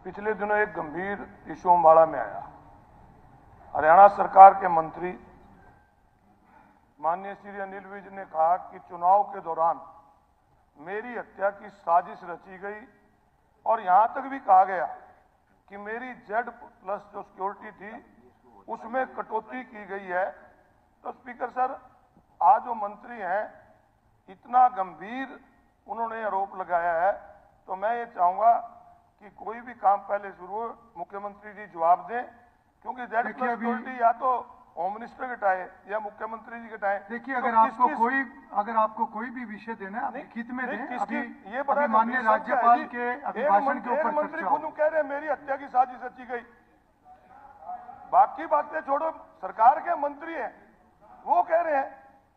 पिछले दिनों एक गंभीर इशू अम्बाड़ा में आया। हरियाणा सरकार के मंत्री माननीय श्री अनिल विज ने कहा कि चुनाव के दौरान मेरी हत्या की साजिश रची गई और यहां तक भी कहा गया कि मेरी Z+ जो सिक्योरिटी थी उसमें कटौती की गई है। तो स्पीकर सर, आज जो मंत्री हैं इतना गंभीर उन्होंने आरोप लगाया है, तो मैं ये चाहूंगा कि कोई भी काम पहले शुरू हो, मुख्यमंत्री जी जवाब दें, क्योंकि Z+ सिक्योरिटी या तो होम मिनिस्टर घटाए या मुख्यमंत्री जी घटाए। देखिए, अगर आपको कोई भी विषय देना है लिखित में दें। अभी माननीय राज्यपाल के अभिभाषण के ऊपर मंत्री खुद कह रहे हैं मेरी हत्या की साजिश रची गई। बाकी बातें छोड़ो, सरकार के मंत्री हैं वो कह रहे हैं,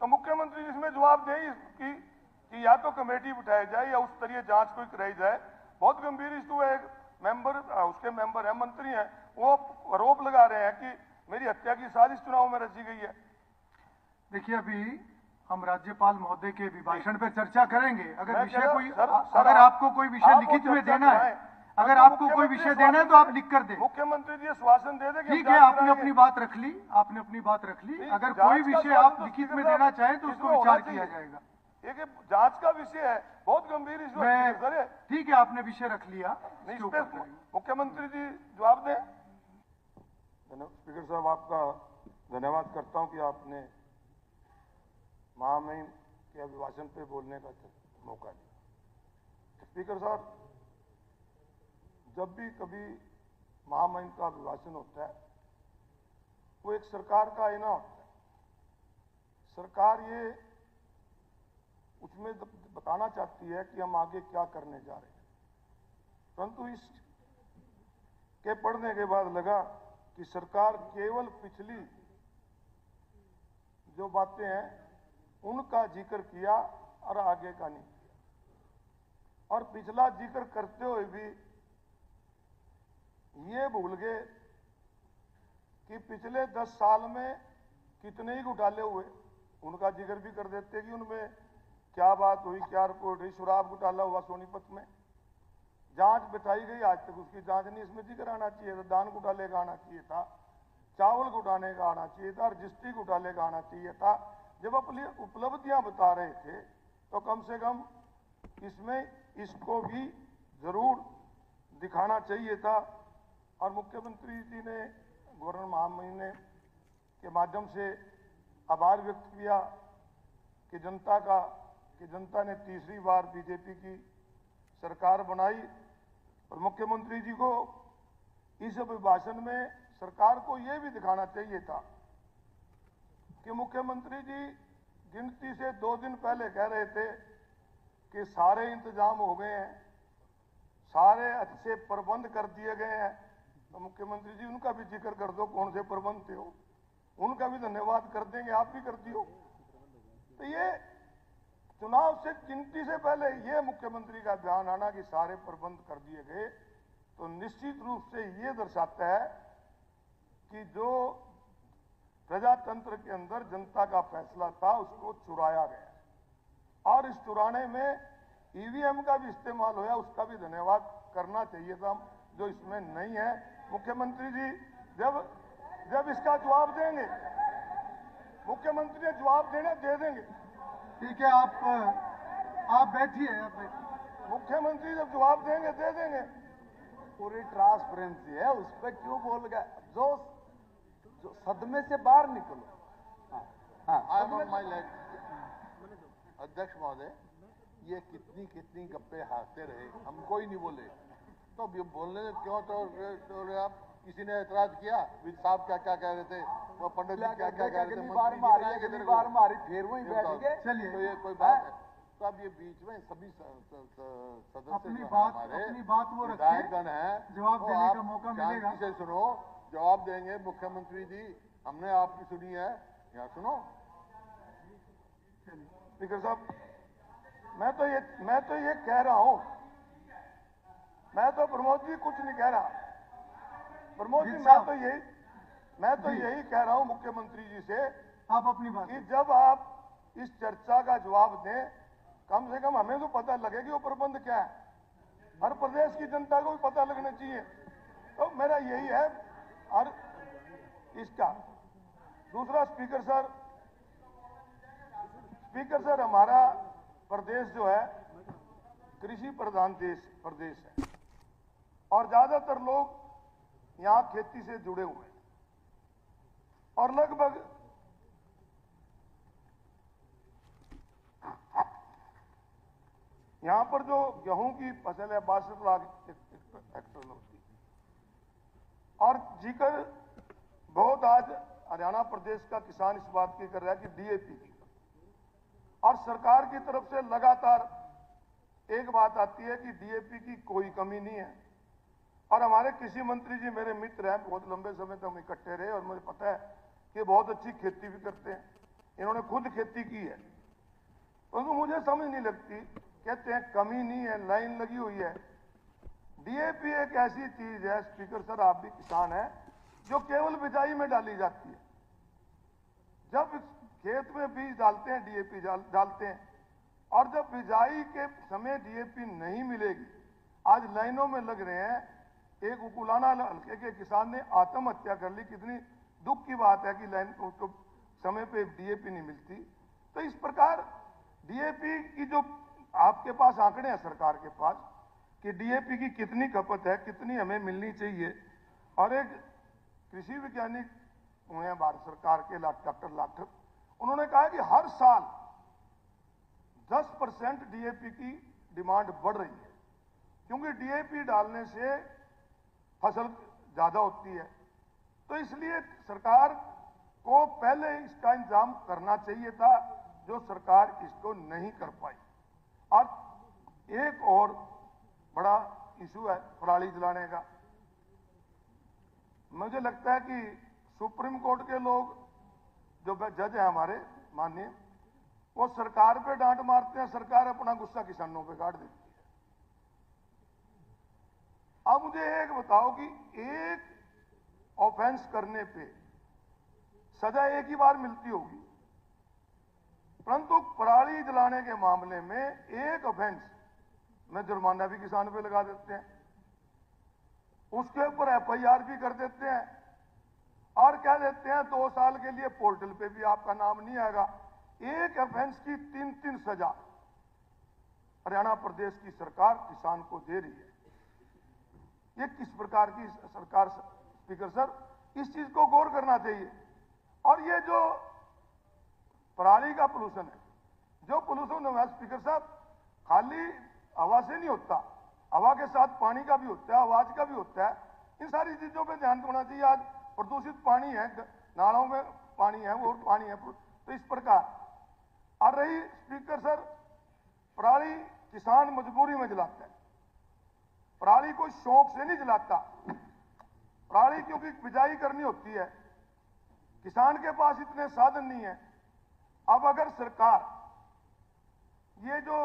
तो मुख्यमंत्री इसमें जवाब दें कि या तो कमेटी बिठाई जाए या उस तरह जांच कोई कराई जाए। बहुत गंभीर इशू है। उसके मेंबर है, मंत्री हैं, वो आरोप लगा रहे हैं कि मेरी हत्या की साजिश चुनाव में रची गई है। देखिए, अभी हम राज्यपाल महोदय के अभिभाषण पर चर्चा करेंगे। अगर आपको कोई विषय लिखित में देना है, अगर आपको कोई विषय देना है तो आप लिख कर दें। मुख्यमंत्री जी आश्वासन दे देंगे। ठीक है, आपने अपनी बात रख ली। अगर कोई विषय आप लिखित में देना चाहें तो उसको विचार किया जाएगा। एक जांच का विषय है, बहुत गंभीर इशू है। ठीक है, आपने विषय रख लिया, मुख्यमंत्री जी जवाब दें। स्पीकर साहब, आपका धन्यवाद करता हूं कि आपने महामहिम के अभिभाषण पे बोलने का मौका दिया। स्पीकर साहब, जब भी कभी महामहिम का अभिभाषण होता है वो एक सरकार का आईना होता है। सरकार ये उसमें बताना चाहती है कि हम आगे क्या करने जा रहे हैं, परंतु इसके पढ़ने के बाद लगा कि सरकार केवल पिछली जो बातें हैं उनका जिक्र किया और आगे का नहीं किया। और पिछला जिक्र करते हुए भी ये भूल गए कि पिछले 10 साल में कितने ही घोटाले हुए, उनका जिक्र भी कर देते कि उनमें क्या बात हुई, क्या रिपोर्ट हुई। शराब घोटाला हुआ सोनीपत में, जांच बिठाई गई, आज तक उसकी जांच नहीं। इसमें जिक्र आना चाहिए था, दान घोटाले का आना चाहिए था, चावल घोटाले का आना चाहिए था, रजिस्ट्री घोटाले का आना चाहिए था। जब अपनी उपलब्धियां बता रहे थे तो कम से कम इसमें इसको भी जरूर दिखाना चाहिए था। और मुख्यमंत्री जी ने गवर्नर महामहिम के माध्यम से आभार व्यक्त किया कि जनता ने तीसरी बार बीजेपी की सरकार बनाई। और मुख्यमंत्री जी को इस अभिभाषण में सरकार को यह भी दिखाना चाहिए था कि मुख्यमंत्री जी गिनती से 2 दिन पहले कह रहे थे कि सारे इंतजाम हो गए हैं, सारे अच्छे प्रबंध कर दिए गए हैं। तो मुख्यमंत्री जी उनका भी जिक्र कर दो, कौन से प्रबंध थे हो, उनका भी धन्यवाद कर देंगे, आप भी कर दियो। तो ये चुनाव से गिनती से पहले ये मुख्यमंत्री का ध्यान आना कि सारे प्रबंध कर दिए गए, तो निश्चित रूप से ये दर्शाता है कि जो प्रजातंत्र के अंदर जनता का फैसला था उसको चुराया गया। और इस चुराने में ईवीएम का भी इस्तेमाल हुआ, उसका भी धन्यवाद करना चाहिए था, जो इसमें नहीं है। मुख्यमंत्री जी जब इसका जवाब देंगे, मुख्यमंत्री ने जवाब देने दे देंगे। ठीक है, आप बैठिए। मुख्यमंत्री जब जवाब देंगे दे देंगे। पूरी ट्रांसपेरेंसी है, उस पर क्यों बोल गए? जो सदमे से बाहर निकलो। अध्यक्ष महोदय, ये कितनी गप्पे हारते रहे, हम कोई नहीं बोले, तो बोलने क्यों? तो आप किसी ने एतराज किया? विज साहब क्या कह रहे थे, वो पंडित जी क्या कह रहे थे, बार मारी फिर वहीं बैठ गए। चलिए, तो ये कोई बात है? तो अब ये बीच में सभी सदस्य अपनी बात वो विधायकगण है, जवाब देने का मौका मिलेगा। शांति से सुनो, जवाब देंगे मुख्यमंत्री जी। हमने आपकी सुनी है, यहाँ सुनो। स्पीकर साहब, मैं तो ये कह रहा हूं, मैं तो प्रमोद जी कुछ नहीं कह रहा। प्रमोद जी, मैं तो यही कह रहा हूं मुख्यमंत्री जी से, आप अपनी बात कि जब आप इस चर्चा का जवाब दें, कम से कम हमें तो पता लगे कि वो प्रबंध क्या है। हर प्रदेश की जनता को भी पता लगना चाहिए। तो मेरा यही है। और इसका दूसरा, स्पीकर सर, हमारा प्रदेश जो है कृषि प्रधान प्रदेश है और ज्यादातर लोग यहाँ खेती से जुड़े हुए हैं और लगभग यहाँ पर जो गेहूं की फसल है 62 लाख हेक्टेयर में होती है। और जिक्र बहुत आज हरियाणा प्रदेश का किसान इस बात की कर रहा है कि डीएपी की, और सरकार की तरफ से लगातार एक बात आती है कि डीएपी की कोई कमी नहीं है। और हमारे कृषि मंत्री जी मेरे मित्र हैं, बहुत लंबे समय तक हम इकट्ठे रहे और मुझे पता है कि बहुत अच्छी खेती भी करते हैं, इन्होंने खुद खेती की है। परंतु मुझे समझ नहीं लगती, कहते हैं कमी नहीं है, लाइन लगी हुई है। डीएपी एक ऐसी चीज है, स्पीकर सर आप भी किसान हैं, जो केवल बिजाई में डाली जाती है। जब खेत में बीज डालते हैं डीएपी डालते हैं, और जब बिजाई के समय डीएपी नहीं मिलेगी, आज लाइनों में लग रहे हैं। एक उकुलाना हल्के के किसान ने आत्महत्या कर ली। कितनी दुख की बात है कि लाइन उसको समय पे डीएपी नहीं मिलती। तो इस प्रकार डीएपी की जो आपके पास आंकड़े हैं सरकार के पास कि डीएपी की कितनी खपत है, कितनी हमें मिलनी चाहिए। और एक कृषि वैज्ञानिक हुए हैं भारत सरकार के डॉक्टर लाठर, उन्होंने कहा कि हर साल 10% डीएपी की डिमांड बढ़ रही है, क्योंकि डीएपी डालने से फसल ज्यादा होती है। तो इसलिए सरकार को पहले इसका इंतजाम करना चाहिए था, जो सरकार इसको नहीं कर पाई। और एक और बड़ा इशू है पराली जलाने का। मुझे लगता है कि सुप्रीम कोर्ट के लोग जो जज हैं हमारे माननीय, वो सरकार पे डांट मारते हैं, सरकार अपना गुस्सा किसानों पे काट देती है। अब मुझे एक बताओ कि एक ऑफेंस करने पे सजा एक ही बार मिलती होगी, परंतु पराली जलाने के मामले में एक ऑफेंस में जुर्माना भी किसान पे लगा देते हैं, उसके ऊपर एफआईआर भी कर देते हैं और कह देते हैं 2 साल के लिए पोर्टल पे भी आपका नाम नहीं आएगा। एक ऑफेंस की 3-3 सजा हरियाणा प्रदेश की सरकार किसान को दे रही है। ये किस प्रकार की सरकार? स्पीकर सर, इस चीज को गौर करना चाहिए। और ये जो पराली का पोल्यूशन है, जो पोल्यूशन है स्पीकर साहब, खाली हवा से नहीं होता, हवा के साथ पानी का भी होता है, आवाज का भी होता है। इन सारी चीजों पे ध्यान होना चाहिए। आज प्रदूषित पानी है, नालों में पानी है, और पानी है। तो इस प्रकार और रही स्पीकर सर, पराली किसान मजबूरी में जलाता है, पराली कोई शौक से नहीं जलाता। पराली क्योंकि बिजाई करनी होती है, किसान के पास इतने साधन नहीं है। अब अगर सरकार ये जो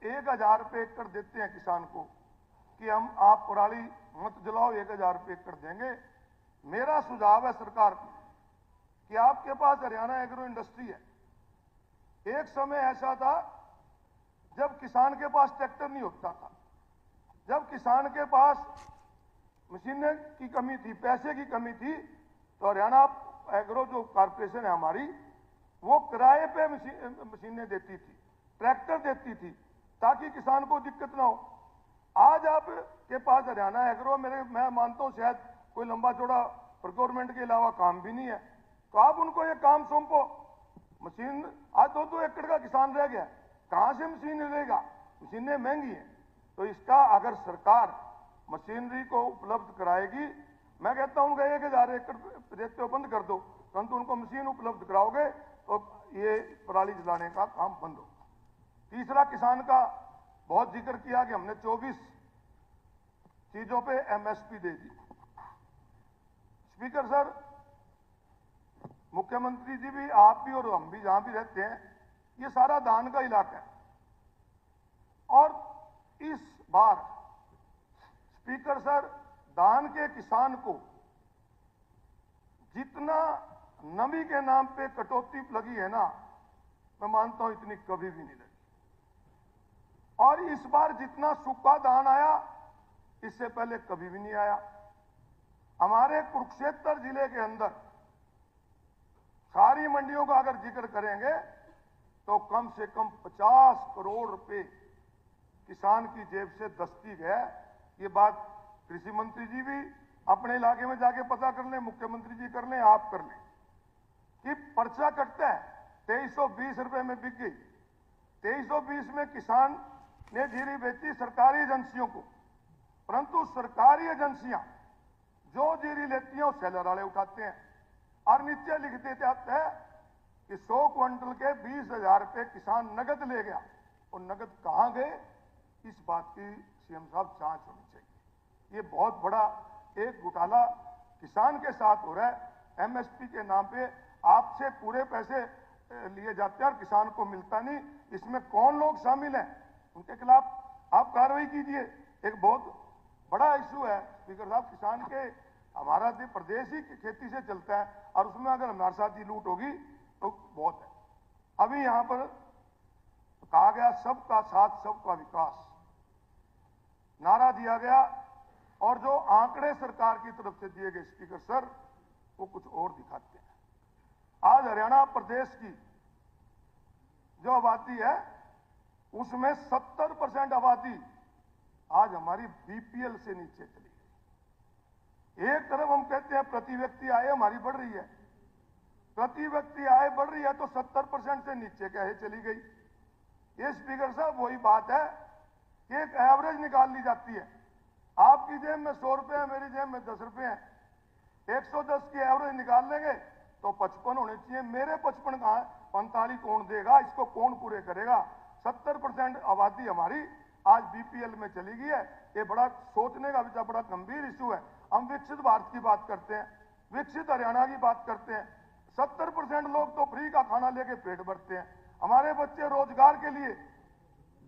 1000 रुपये एकड़ देते हैं किसान को कि हम आप पराली मत जलाओ, 1000 रुपये एकड़ देंगे, मेरा सुझाव है सरकार को कि आपके पास हरियाणा एग्रो इंडस्ट्री है। एक समय ऐसा था जब किसान के पास ट्रैक्टर नहीं होता था, जब किसान के पास मशीनें की कमी थी, पैसे की कमी थी, तो हरियाणा एग्रो जो कॉर्पोरेशन है हमारी, वो किराए पे मशीनें देती थी, ट्रैक्टर देती थी, ताकि किसान को दिक्कत ना हो। आज आपके पास हरियाणा एग्रो, मैं मानता हूं शायद कोई लंबा चौड़ा प्रोक्योरमेंट के अलावा काम भी नहीं है, तो आप उनको ये काम सौंपो। मशीन आज 2-2 एकड़ का किसान रह गया, कहां से मशीन लेगा? मशीनें महंगी हैं। तो इसका अगर सरकार मशीनरी को उपलब्ध कराएगी, मैं कहता हूं उनका 1000 एकड़ देते हो बंद कर दो, परंतु उनको मशीन उपलब्ध कराओगे तो ये पराली जलाने का काम बंद हो। तीसरा, किसान का बहुत जिक्र किया कि हमने 24 चीजों पे एमएसपी दे दी। स्पीकर सर, मुख्यमंत्री जी भी, आप भी और हम भी जहां भी रहते हैं, ये सारा धान का इलाका है। और इस बार स्पीकर सर, धान के किसान को जितना नमी के नाम पे कटौती लगी है ना, मैं मानता हूं इतनी कभी भी नहीं लगी। और इस बार जितना सूखा धान आया, इससे पहले कभी भी नहीं आया। हमारे कुरुक्षेत्र जिले के अंदर सारी मंडियों का अगर जिक्र करेंगे तो कम से कम 50 करोड़ रुपए किसान की जेब से दस्ती गया। ये बात कृषि मंत्री जी भी अपने इलाके में जाके पता कर लें, मुख्यमंत्री जी कर लें, आप कर लें कि पर्चा कटता है 2320 रुपए में बिक गई। 2320 में किसान ने जीरी बेची सरकारी एजेंसियों को, परंतु सरकारी एजेंसियां जो जीरी लेती हैं वो सेलर वाले उठाते हैं और नीचे लिख देते आते हैं कि 100 क्विंटल के 20,000 रुपए किसान नगद ले गया। और नगद कहां गए, इस बात की सीएम साहब जांच होनी चाहिए। ये बहुत बड़ा एक घोटाला किसान के साथ हो रहा है। एमएसपी के नाम पे आपसे पूरे पैसे लिए जाते हैं और किसान को मिलता नहीं। इसमें कौन लोग शामिल हैं, उनके खिलाफ आप कार्रवाई कीजिए। एक बहुत बड़ा इशू है स्पीकर साहब, किसान के हमारा प्रदेश ही खेती से चलता है और उसमें अगर हमारे साथ ही लूट होगी तो बहुत है। अभी यहां पर कहा गया सबका साथ सबका विकास, नारा दिया गया और जो आंकड़े सरकार की तरफ से दिए गए स्पीकर सर वो कुछ और दिखाते हैं। आज हरियाणा प्रदेश की जो आबादी है उसमें 70% आबादी आज हमारी बीपीएल से नीचे चली गई। एक तरफ हम कहते हैं प्रति व्यक्ति आय हमारी बढ़ रही है, प्रति व्यक्ति आय बढ़ रही है तो 70% से नीचे क्या है चली गई। ये स्पीकर साहब वही बात है कि एक एवरेज निकाल ली जाती है। आपकी जेब में 100 रुपए है, मेरी जेब में 10 रुपए है, 110 की एवरेज निकाल लेंगे तो 55 होने चाहिए। मेरे 55 कहां है, 45 कौन देगा, इसको कौन पूरे करेगा। 70% आबादी हमारी आज बीपीएल में चली गई है। ये बड़ा सोचने का विषय, बड़ा गंभीर इशू है। हम विकसित भारत की बात करते हैं, विकसित हरियाणा की बात करते हैं, 70% लोग तो फ्री का खाना लेके पेट भरते हैं। हमारे बच्चे रोजगार के लिए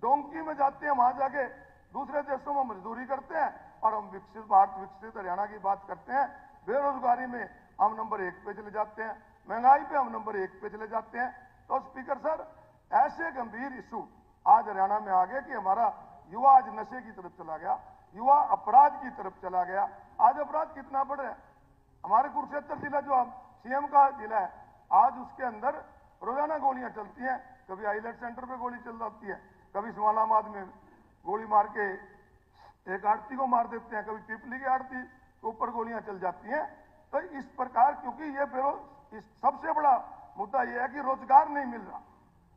डोंकी में जाते हैं, वहां जाके दूसरे देशों में मजदूरी करते हैं और हम विकसित भारत विकसित हरियाणा की बात करते हैं। बेरोजगारी में हम नंबर 1 पे चले जाते हैं, महंगाई पे हम नंबर 1 पे चले जाते हैं। तो स्पीकर सर ऐसे गंभीर इशू आज हरियाणा में आ गए कि हमारा युवा आज नशे की तरफ चला गया, युवा अपराध की तरफ चला गया। आज अपराध कितना बढ़ रहा है। हमारे कुरुक्षेत्र जिला जो सीएम का जिला है, आज उसके अंदर रोजाना गोलियां चलती हैं। कभी आइलेट सेंटर पे गोली चल जाती है, कभी इस्लामाबाद में गोली मार के एक आड़ती को मार देते हैं, कभी पिपली की आड़ती के ऊपर गोलियां चल जाती हैं। तो इस प्रकार, क्योंकि ये सबसे बड़ा मुद्दा यह है कि रोजगार नहीं मिल रहा।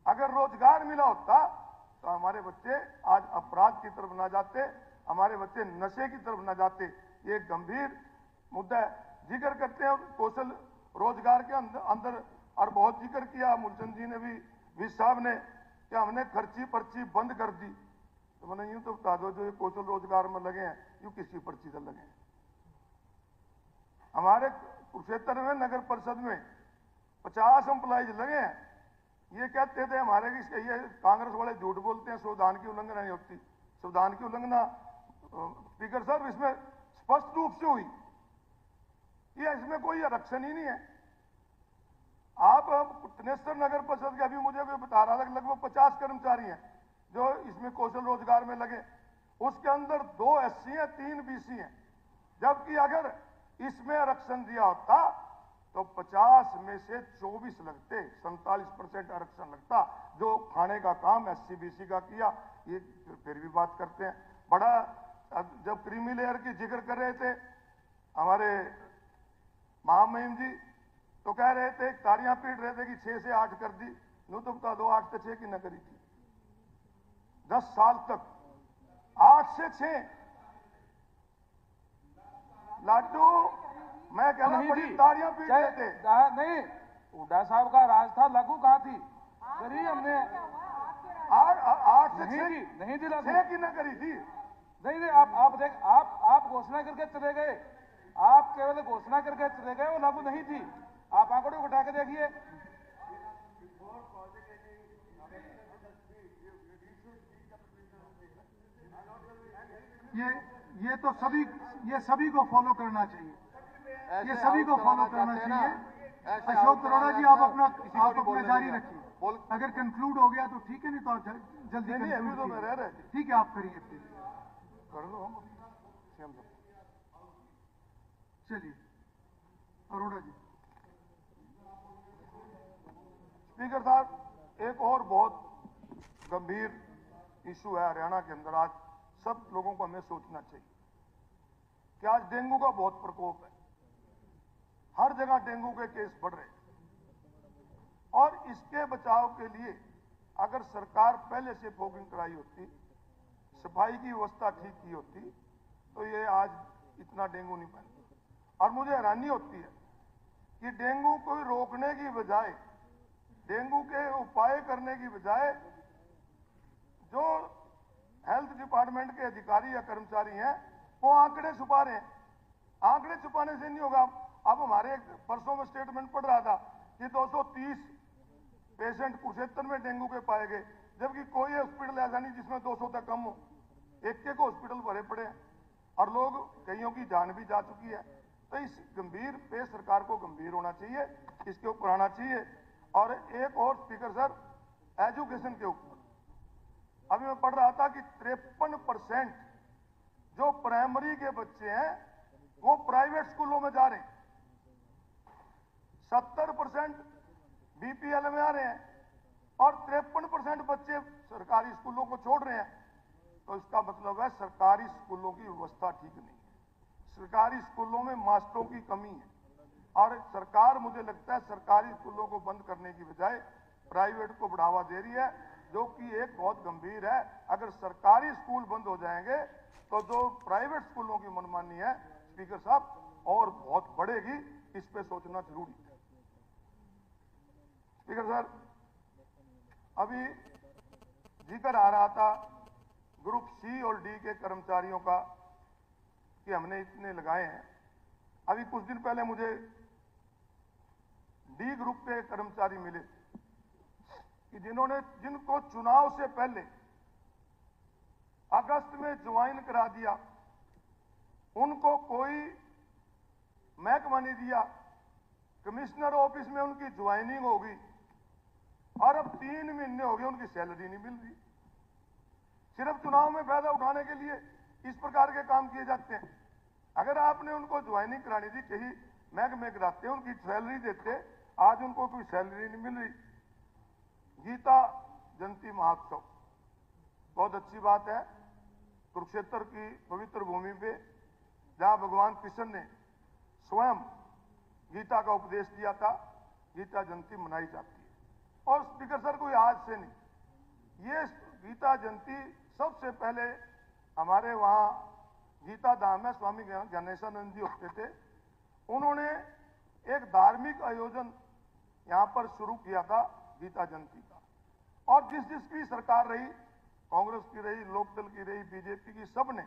अगर रोजगार मिला होता तो हमारे बच्चे आज अपराध की तरफ ना जाते, हमारे बच्चे नशे की तरफ ना जाते। ये एक गंभीर मुद्दा है। जिक्र करते हैं कौशल रोजगार के अंदर और बहुत जिक्र किया मूलचंद जी ने भी, विज साहब ने, कि हमने खर्ची पर्ची बंद कर दी। तो मैंने यूं तो बता दो, जो ये कौशल रोजगार में लगे हैं यूं किसी पर्ची से लगे हैं। हमारे कुरुक्षेत्र में नगर परिषद में 50 एम्प्लॉइज लगे हैं। ये कहते थे हमारे कि ये कांग्रेस वाले झूठ बोलते हैं, संविधान की उल्लंघना नहीं होती। संविधान की उल्लंघना स्पीकर साहब इसमें स्पष्ट रूप से हुई। ये इसमें कोई आरक्षण ही नहीं है। आप तनेश्वर नगर परिषद के अभी मुझे भी बता रहा था कि लगभग 50 कर्मचारी हैं जो इसमें कौशल रोजगार में लगे। उसके अंदर 2 SC हैं, 3 BC हैं। जबकि अगर इसमें आरक्षण दिया होता तो 50 में से 24 लगते, 47% आरक्षण लगता। जो खाने का काम SC BC का किया, ये फिर भी बात करते हैं। बड़ा जब क्रीमी लेयर की जिक्र कर रहे थे हमारे महामहिम जी, तो कह रहे थे, ताड़ियां पीट रहे थे कि 6 से 8 कर दी। यूं तो बता दो 8 से 6 की न करी थी। 10 साल तक 8 से 6 लाडू, मैं कहना बड़ी ताड़ियां पीट रहे थे। नहीं, हुड्डा साहब का राज था, लागू कहाँ थी? करी हमने 8 से 6 नहीं दी लागू, 6 की न करी थी। नहीं, आप देख, आप घोषणा करके चले गए, आप केवल घोषणा करके चले गए, वो लागू नहीं थी। आप आंकड़े उठा के देखिए। ये तो सभी को फॉलो करना चाहिए, ये सभी को फॉलो करना चाहिए। अशोक अरोड़ा जी, आप अपना जारी रखिए। अगर कंक्लूड हो गया तो ठीक है, नहीं तो जल्दी नहीं, अभी तो मैं रह रहे। ठीक है, आप करिए फिर। कर लो। चाहिए हम सबको। चलिए अरोड़ा जी। स्पीकर साहब, एक और बहुत गंभीर इशू है हरियाणा के अंदर। आज सब लोगों को हमें सोचना चाहिए कि आज डेंगू का बहुत प्रकोप है। हर जगह डेंगू के केस बढ़ रहे हैं और इसके बचाव के लिए अगर सरकार पहले से फॉगिंग कराई होती, सफाई की व्यवस्था ठीक की होती, तो ये आज इतना डेंगू नहीं फैलता। और मुझे हैरानी होती है कि डेंगू को रोकने की बजाय, डेंगू के उपाय करने की बजाय जो हेल्थ डिपार्टमेंट के अधिकारी या कर्मचारी हैं वो आंकड़े छुपा रहे हैं। आंकड़े छुपाने से नहीं होगा। अब हमारे परसों में स्टेटमेंट पढ़ रहा था कि 230 पेशेंट कुरुक्षेत्र में डेंगू के पाए गए, जबकि कोई हॉस्पिटल ऐसा नहीं जिसमें 200 तक कम हो। एक हॉस्पिटल भरे पड़े हैं और लोग कईयों की जान भी जा चुकी है। तो इस गंभीर पे सरकार को गंभीर होना चाहिए, इसके ऊपर आना चाहिए। और एक और स्पीकर सर, एजुकेशन के ऊपर अभी मैं पढ़ रहा था कि 53% जो प्राइमरी के बच्चे हैं वो प्राइवेट स्कूलों में जा रहे हैं, 70% बीपीएल में आ रहे हैं और 53% बच्चे सरकारी स्कूलों को छोड़ रहे हैं। तो इसका मतलब है सरकारी स्कूलों की व्यवस्था ठीक नहीं है, सरकारी स्कूलों में मास्टरों की कमी है। और सरकार, मुझे लगता है, सरकारी स्कूलों को बंद करने की बजाय प्राइवेट को बढ़ावा दे रही है, जो कि एक बहुत गंभीर है। अगर सरकारी स्कूल बंद हो जाएंगे तो जो प्राइवेट स्कूलों की मनमानी है स्पीकर साहब और बहुत बढ़ेगी। इस पे सोचना जरूरी है। स्पीकर सर, अभी जिक्र आ रहा था ग्रुप सी और डी के कर्मचारियों का कि हमने इतने लगाए हैं। अभी कुछ दिन पहले मुझे डी ग्रुप के कर्मचारी मिले कि जिनको चुनाव से पहले अगस्त में ज्वाइन करा दिया, उनको कोई महकमा नहीं दिया, कमिश्नर ऑफिस में उनकी ज्वाइनिंग होगी और अब 3 महीने हो गए उनकी सैलरी नहीं मिल रही। सिर्फ चुनाव में फायदा उठाने के लिए इस प्रकार के काम किए जाते हैं। अगर आपने उनको ज्वाइनिंग करानी थी, कहीं महकमे कराते, उनकी सैलरी देते, आज उनको कोई सैलरी नहीं मिल रही। गीता जयंती महोत्सव बहुत अच्छी बात है। कुरुक्षेत्र की पवित्र भूमि पे जहां भगवान कृष्ण ने स्वयं गीता का उपदेश दिया था, गीता जयंती मनाई जाती है। और स्पीकर सर, कोई आज से नहीं, ये गीता जयंती सबसे पहले हमारे वहां गीता धाम में स्वामी गणेशानंद जी होते थे। उन्होंने एक धार्मिक आयोजन यहां पर शुरू किया था गीता जयंती का, और जिसकी सरकार रही, कांग्रेस की रही, लोकदल की रही, बीजेपी की, सबने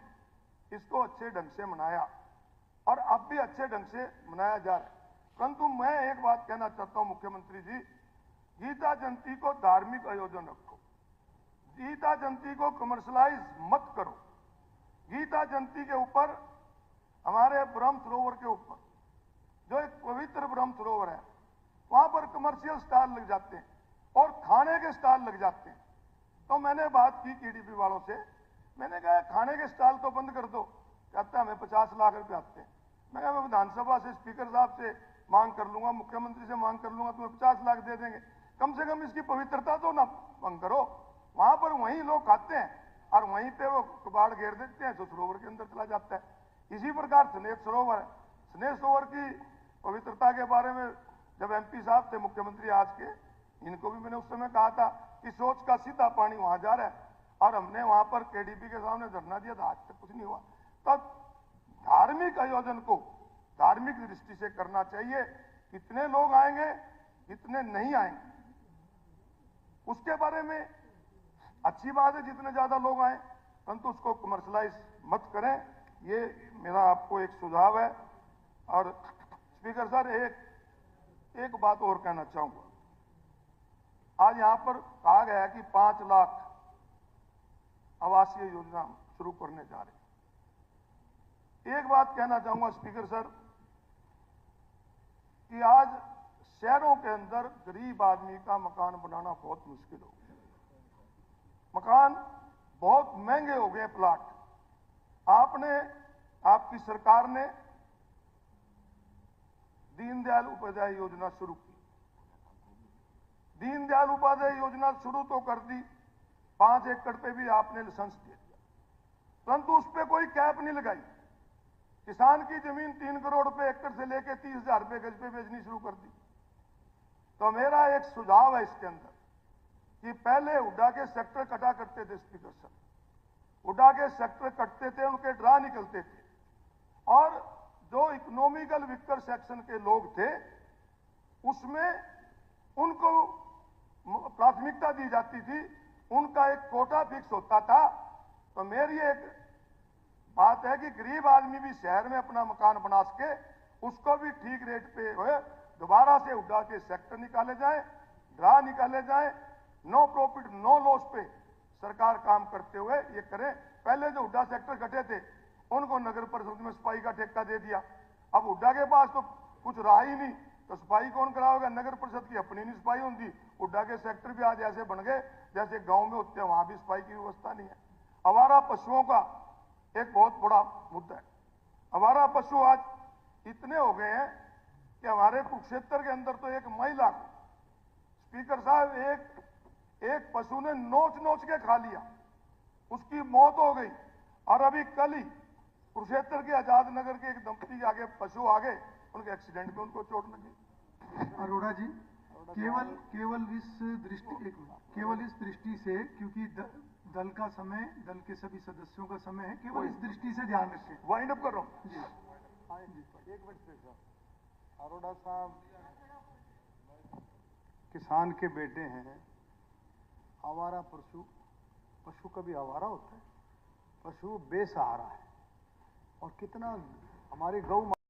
इसको अच्छे ढंग से मनाया और अब भी अच्छे ढंग से मनाया जा रहा है। परंतु मैं एक बात कहना चाहता हूं मुख्यमंत्री जी, गीता जयंती को धार्मिक आयोजन रखो, गीता जयंती को कमर्शलाइज मत करो। गीता जयंती के ऊपर, हमारे ब्रह्म सरोवर के ऊपर, जो एक पवित्र ब्रह्म सरोवर है, वहां पर कमर्शियल स्टॉल लग जाते हैं और खाने के स्टॉल लग जाते हैं। तो मैंने बात की केडीपी वालों से, मैंने कहा खाने के स्टॉल तो बंद कर दो। कहता है हमें 50 लाख रुपए आते हैं। मैं कहा मैं विधानसभा से स्पीकर साहब से मांग कर लूंगा, मुख्यमंत्री से मांग कर लूंगा, तुम्हें 50 लाख दे देंगे। कम से कम इसकी पवित्रता तो ना भंग करो। वहां पर वहीं लोग खाते हैं और वहीं पे वो कबाड़ घेर देते हैं, जो सरोवर के अंदर चला जाता है। इसी प्रकार स्नेह सरोवर है, स्नेह सरोवर की पवित्रता के बारे में जब एमपी साहब थे, मुख्यमंत्री आज के, इनको भी मैंने उस समय कहा था कि सोच का सीधा पानी वहां जा रहा है, और हमने वहां पर केडीपी के सामने धरना दिया था, आज तक कुछ नहीं हुआ। तब धार्मिक आयोजन को धार्मिक दृष्टि से करना चाहिए। कितने लोग आएंगे, कितने नहीं आएंगे, उसके बारे में अच्छी बात है जितने ज्यादा लोग आए, परंतु उसको कमर्शलाइज मत करें। ये मेरा आपको एक सुझाव है। और स्पीकर सर, एक बात और कहना चाहूंगा। आज यहां पर कहा गया कि 5 लाख आवासीय योजना शुरू करने जा रहे हैं। एक बात कहना चाहूंगा स्पीकर सर, कि आज शहरों के अंदर गरीब आदमी का मकान बनाना बहुत मुश्किल हो गया। मकान बहुत महंगे हो गए, प्लाट। आपने आपकी सरकार ने दीनदयाल उपाध्याय योजना शुरू की। दीनदयाल उपाध्याय योजना शुरू तो कर दी, 5 एकड़ पे भी आपने लाइसेंस दे दिया, परंतु उस पर कोई कैप नहीं लगाई। किसान की जमीन 3 करोड़ रुपए एकड़ से लेकर 30,000 रुपए गज पे बेचनी शुरू कर दी। तो मेरा एक सुझाव है इसके अंदर कि पहले हुड्डा के सेक्टर कटा करते थे स्पीकर साहब, हुड्डा के सेक्टर कटते थे, उनके ड्रा निकलते थे, और जो इकोनॉमिकल वीकर सेक्शन के लोग थे उसमें उनको प्राथमिकता दी जाती थी, उनका एक कोटा फिक्स होता था। तो मेरी एक बात है कि गरीब आदमी भी शहर में अपना मकान बना सके, उसको भी ठीक रेट पे हुए दोबारा से हुड्डा के सेक्टर निकाले जाए, ड्रा निकाले जाए, नो प्रॉफिट नो लॉस पे सरकार काम करते हुए ये करे। पहले जो हुड्डा सेक्टर कटे थे उनको नगर परिषद में सफाई का ठेका दे दिया, अब हुड्डा के पास तो कुछ रहा ही नहीं, तो सफाई कौन कराएगा? नगर परिषद की अपनी नहीं सफाई होती। हुड्डा के सेक्टर भी आज ऐसे बन गए जैसे गांव में होते हैं, वहां भी सफाई की व्यवस्था नहीं है। आवारा पशुओं का एक बहुत बड़ा मुद्दा है। आवारा पशु आज इतने हो गए हैं कि हमारे कुरुक्षेत्र के अंदर तो एक महिला को स्पीकर साहब एक पशु ने नोच नोच के खा लिया, उसकी मौत हो गई। और अभी कल ही कुरुक्षेत्र के आजाद नगर के एक दंपति के आगे पशु आ गए, उनके एक्सीडेंट में उनको चोट लगी। अरोड़ा जी, केवल इस दृष्टि से, क्योंकि दल का समय, दल के सभी सदस्यों का समय है, केवल इस दृष्टि से ध्यान रखें। वाइंड अप कर रहा हूं जी। एक मिनट सर, अरोड़ा साहब किसान के बेटे हैं। आवारा पशु कभी आवारा होता है? पशु बेसहारा है, और कितना हमारी गौ